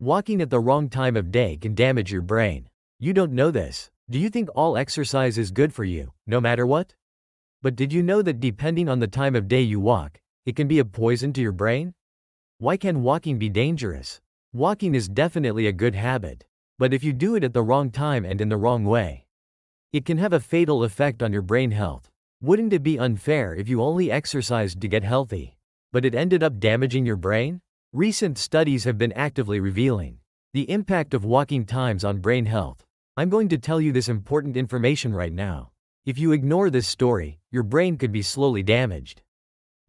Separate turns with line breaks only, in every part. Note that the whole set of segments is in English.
Walking at the wrong time of day can damage your brain. You don't know this. Do you think all exercise is good for you, no matter what? But did you know that depending on the time of day you walk, it can be a poison to your brain? Why can walking be dangerous? Walking is definitely a good habit. But if you do it at the wrong time and in the wrong way, it can have a fatal effect on your brain health. Wouldn't it be unfair if you only exercised to get healthy, but it ended up damaging your brain? Recent studies have been actively revealing the impact of walking times on brain health. I'm going to tell you this important information right now. If you ignore this story, your brain could be slowly damaged.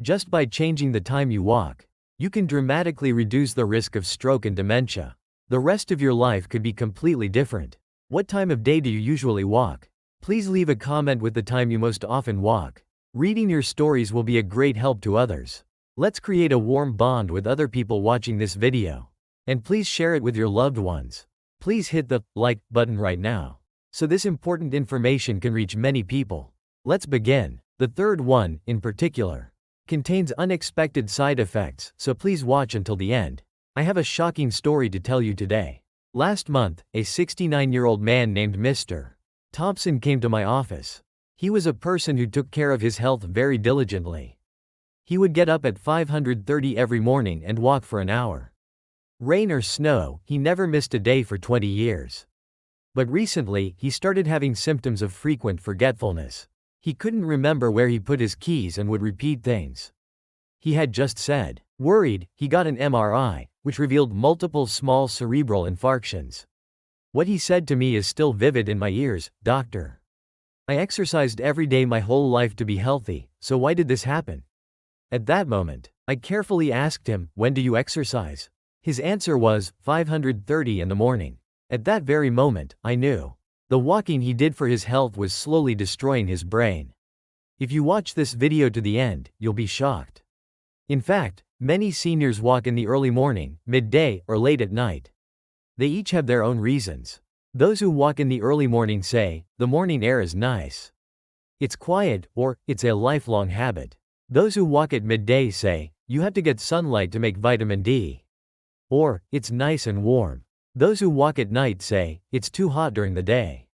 Just by changing the time you walk, you can dramatically reduce the risk of stroke and dementia. The rest of your life could be completely different. What time of day do you usually walk? Please leave a comment with the time you most often walk. Reading your stories will be a great help to others. Let's create a warm bond with other people watching this video. And please share it with your loved ones. Please hit the like button right now, so this important information can reach many people. Let's begin. The third one, in particular, contains unexpected side effects, so please watch until the end. I have a shocking story to tell you today. Last month, a 69-year-old man named Mr. Thompson came to my office. He was a person who took care of his health very diligently. He would get up at 5:30 every morning and walk for an hour. Rain or snow, he never missed a day for 20 years. But recently, he started having symptoms of frequent forgetfulness. He couldn't remember where he put his keys and would repeat things he had just said. Worried, he got an MRI, which revealed multiple small cerebral infarctions. What he said to me is still vivid in my ears: "Doctor, I exercised every day my whole life to be healthy, so why did this happen?" At that moment, I carefully asked him, "When do you exercise?" His answer was, 5:30 in the morning. At that very moment, I knew the walking he did for his health was slowly destroying his brain. If you watch this video to the end, you'll be shocked. In fact, many seniors walk in the early morning, midday, or late at night. They each have their own reasons. Those who walk in the early morning say, "The morning air is nice. It's quiet," or "It's a lifelong habit." Those who walk at midday say, "You have to get sunlight to make vitamin D." Or, "It's nice and warm." Those who walk at night say, "It's too hot during the day."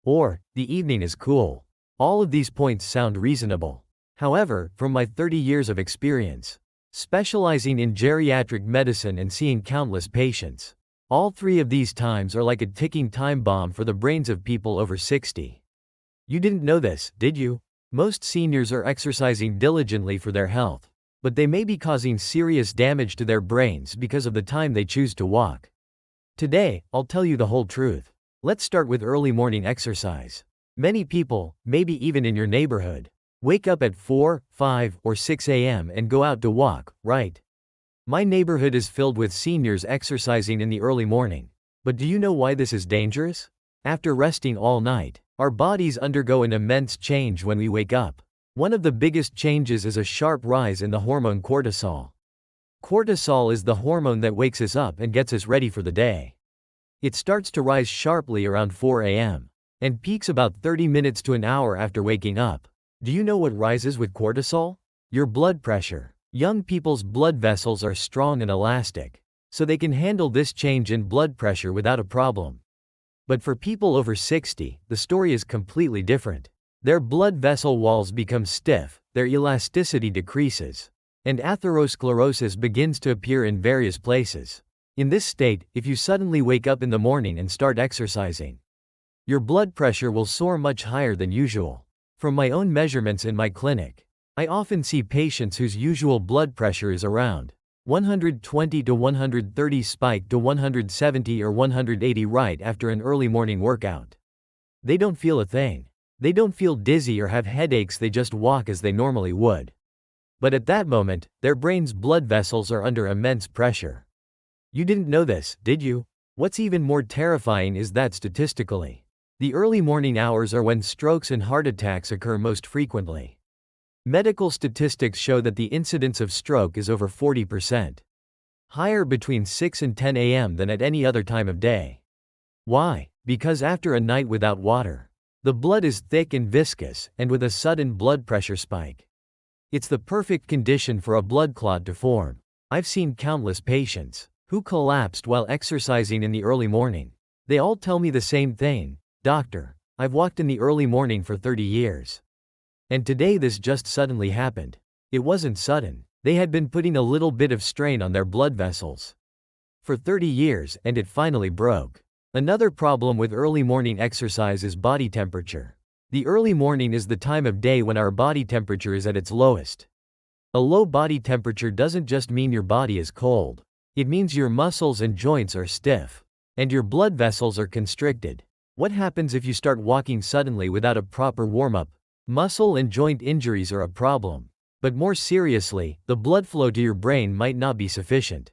Or, "The evening is cool." All of these points sound reasonable. However, from my 30 years of experience, specializing in geriatric medicine and seeing countless patients, all three of these times are like a ticking time bomb for the brains of people over 60. You didn't know this, did you? Most seniors are exercising diligently for their health, but they may be causing serious damage to their brains because of the time they choose to walk. Today, I'll tell you the whole truth. Let's start with early morning exercise. Many people, maybe even in your neighborhood, wake up at 4, 5, or 6 a.m. and go out to walk, right? My neighborhood is filled with seniors exercising in the early morning. But do you know why this is dangerous? After resting all night, our bodies undergo an immense change when we wake up. One of the biggest changes is a sharp rise in the hormone cortisol. Cortisol is the hormone that wakes us up and gets us ready for the day. It starts to rise sharply around 4 a.m. and peaks about 30 minutes to an hour after waking up. Do you know what rises with cortisol? Your blood pressure. Young people's blood vessels are strong and elastic, so they can handle this change in blood pressure without a problem. But for people over 60, the story is completely different. Their blood vessel walls become stiff, their elasticity decreases, and atherosclerosis begins to appear in various places. In this state, if you suddenly wake up in the morning and start exercising, your blood pressure will soar much higher than usual. From my own measurements in my clinic, I often see patients whose usual blood pressure is around 120 to 130 spike to 170 or 180 right after an early morning workout. They don't feel a thing. They don't feel dizzy or have headaches, they just walk as they normally would. But at that moment, their brain's blood vessels are under immense pressure. You didn't know this, did you? What's even more terrifying is that statistically, the early morning hours are when strokes and heart attacks occur most frequently. Medical statistics show that the incidence of stroke is over 40% higher between 6 and 10 a.m. than at any other time of day. Why? Because after a night without water, the blood is thick and viscous, and with a sudden blood pressure spike, it's the perfect condition for a blood clot to form. I've seen countless patients Who collapsed while exercising in the early morning? They all tell me the same thing. Doctor, I've walked in the early morning for 30 years. And today this just suddenly happened. It wasn't sudden. They had been putting a little bit of strain on their blood vessels for 30 years and it finally broke. Another problem with early morning exercise is body temperature. The early morning is the time of day when our body temperature is at its lowest. A low body temperature doesn't just mean your body is cold. It means your muscles and joints are stiff. And your blood vessels are constricted. What happens if you start walking suddenly without a proper warm-up? Muscle and joint injuries are a problem. But more seriously, the blood flow to your brain might not be sufficient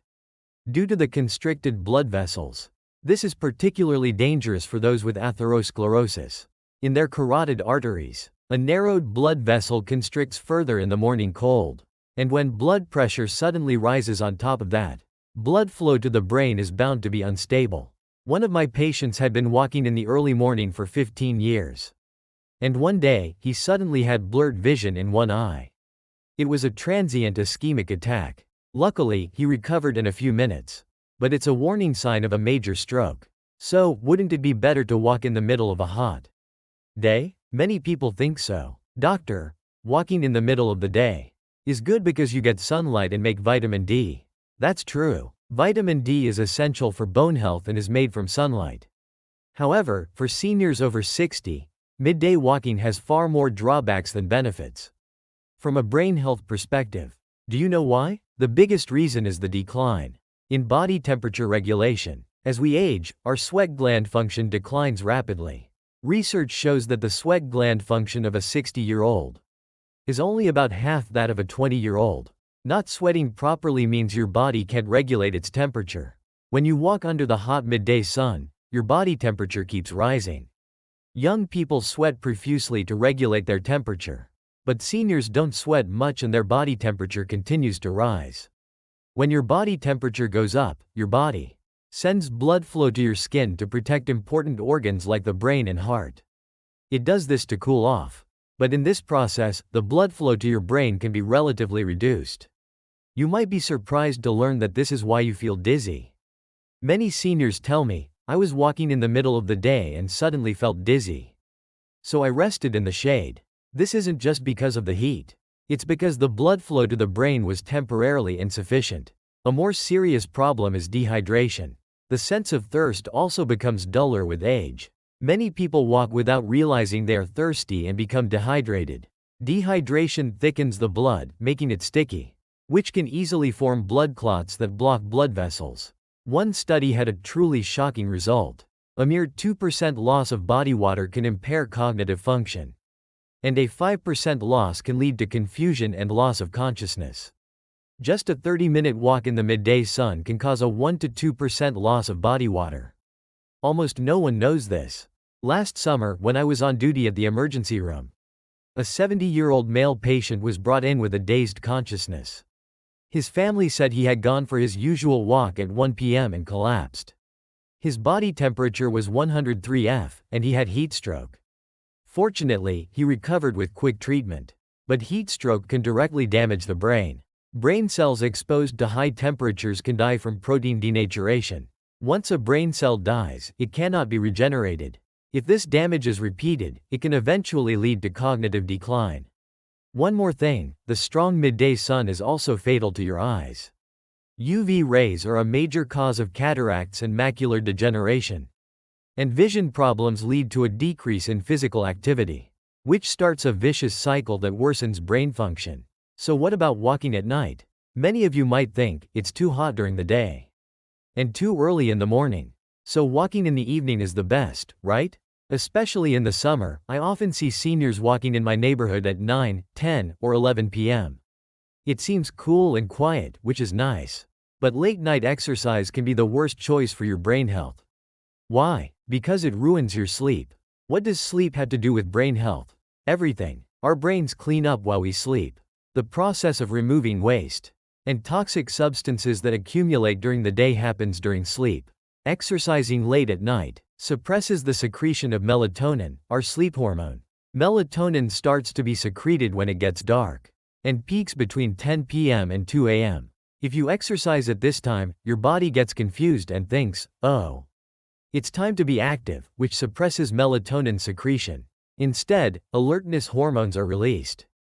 due to the constricted blood vessels. This is particularly dangerous for those with atherosclerosis. In their carotid arteries, a narrowed blood vessel constricts further in the morning cold. And when blood pressure suddenly rises on top of that, blood flow to the brain is bound to be unstable. One of my patients had been walking in the early morning for 15 years. And one day, he suddenly had blurred vision in one eye. It was a transient ischemic attack. Luckily, he recovered in a few minutes. But it's a warning sign of a major stroke. So, wouldn't it be better to walk in the middle of a hot day? Many people think so. Doctor, walking in the middle of the day is good because you get sunlight and make vitamin D. That's true. Vitamin D is essential for bone health and is made from sunlight. However, for seniors over 60, midday walking has far more drawbacks than benefits. From a brain health perspective, do you know why? The biggest reason is the decline in body temperature regulation. As we age, our sweat gland function declines rapidly. Research shows that the sweat gland function of a 60-year-old is only about half that of a 20-year-old. Not sweating properly means your body can't regulate its temperature. When you walk under the hot midday sun, your body temperature keeps rising. Young people sweat profusely to regulate their temperature. But seniors don't sweat much and their body temperature continues to rise. When your body temperature goes up, your body sends blood flow to your skin to protect important organs like the brain and heart. It does this to cool off. But in this process, the blood flow to your brain can be relatively reduced. You might be surprised to learn that this is why you feel dizzy. Many seniors tell me, I was walking in the middle of the day and suddenly felt dizzy. So I rested in the shade. This isn't just because of the heat. It's because the blood flow to the brain was temporarily insufficient. A more serious problem is dehydration. The sense of thirst also becomes duller with age. Many people walk without realizing they are thirsty and become dehydrated. Dehydration thickens the blood, making it sticky, which can easily form blood clots that block blood vessels. One study had a truly shocking result. A mere 2% loss of body water can impair cognitive function. And a 5% loss can lead to confusion and loss of consciousness. Just a 30-minute walk in the midday sun can cause a 1 to 2% loss of body water. Almost no one knows this. Last summer, when I was on duty at the emergency room, a 70-year-old male patient was brought in with a dazed consciousness. His family said he had gone for his usual walk at 1 p.m. and collapsed. His body temperature was 103 F, and he had heat stroke. Fortunately, he recovered with quick treatment. But heat stroke can directly damage the brain. Brain cells exposed to high temperatures can die from protein denaturation. Once a brain cell dies, it cannot be regenerated. If this damage is repeated, it can eventually lead to cognitive decline. One more thing, the strong midday sun is also fatal to your eyes. UV rays are a major cause of cataracts and macular degeneration. And vision problems lead to a decrease in physical activity, which starts a vicious cycle that worsens brain function. So what about walking at night? Many of you might think, it's too hot during the day. And too early in the morning. So walking in the evening is the best, right? Especially in the summer, I often see seniors walking in my neighborhood at 9, 10, or 11 p.m. It seems cool and quiet, which is nice. But late night exercise can be the worst choice for your brain health. Why? Because it ruins your sleep. What does sleep have to do with brain health? Everything. Our brains clean up while we sleep. The process of removing waste and toxic substances that accumulate during the day happens during sleep. Exercising late at night suppresses the secretion of melatonin, our sleep hormone. Melatonin starts to be secreted when it gets dark and peaks between 10 p.m. and 2 a.m. If you exercise at this time, your body gets confused and thinks, oh, it's time to be active, which suppresses melatonin secretion. Instead, alertness hormones are released.